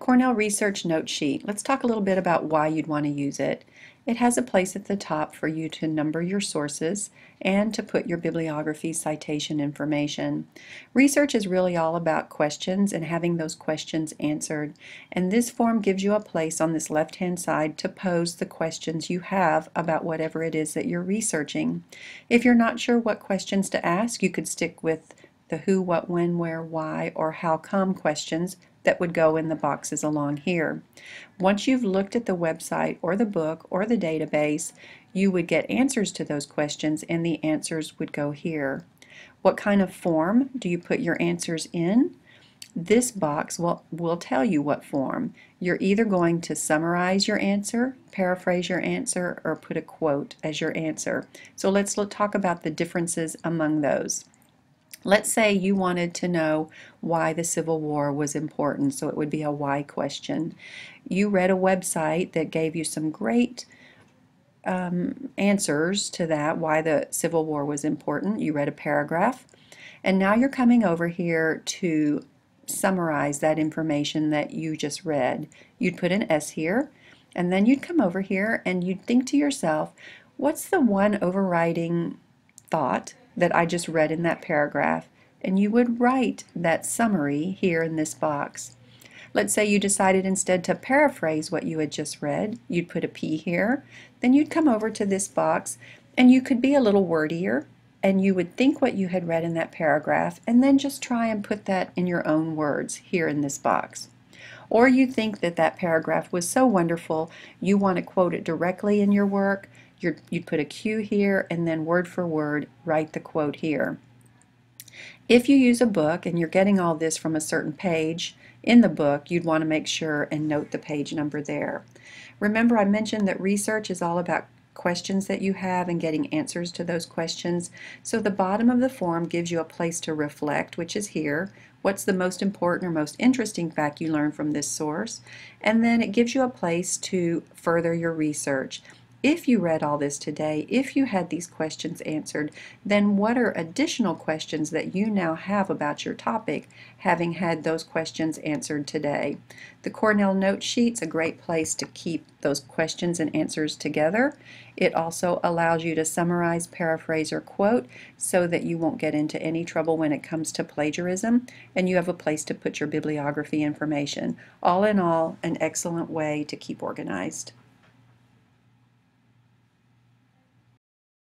Cornell Research Note Sheet. Let's talk a little bit about why you'd want to use it. It has a place at the top for you to number your sources and to put your bibliography citation information. Research is really all about questions and having those questions answered, and this form gives you a place on this left-hand side to pose the questions you have about whatever it is that you're researching. If you're not sure what questions to ask, you could stick with the who, what, when, where, why, or how come questions that would go in the boxes along here. Once you've looked at the website or the book or the database, you would get answers to those questions and the answers would go here. What kind of form do you put your answers in? This box will tell you what form. You're either going to summarize your answer, paraphrase your answer, or put a quote as your answer. So let's talk about the differences among those. Let's say you wanted to know why the Civil War was important, so it would be a why question. You read a website that gave you some great answers to that, why the Civil War was important. You read a paragraph, and now you're coming over here to summarize that information that you just read. You'd put an S here, and then you'd come over here and you'd think to yourself, what's the one overriding thought that I just read in that paragraph? And you would write that summary here in this box. Let's say you decided instead to paraphrase what you had just read. You'd put a P here. Then you'd come over to this box and you could be a little wordier and you would think what you had read in that paragraph and then just try and put that in your own words here in this box. Or you think that that paragraph was so wonderful you want to quote it directly in your work. You'd put a Q here and then word for word write the quote here. If you use a book and you're getting all this from a certain page in the book, you'd want to make sure and note the page number there. Remember, I mentioned that research is all about questions that you have and getting answers to those questions. So the bottom of the form gives you a place to reflect, which is here. What's the most important or most interesting fact you learned from this source? And then it gives you a place to further your research. If you read all this today, if you had these questions answered, then what are additional questions that you now have about your topic, having had those questions answered today? The Cornell Note Sheet's a great place to keep those questions and answers together. It also allows you to summarize, paraphrase, or quote so that you won't get into any trouble when it comes to plagiarism, and you have a place to put your bibliography information. All in all, an excellent way to keep organized.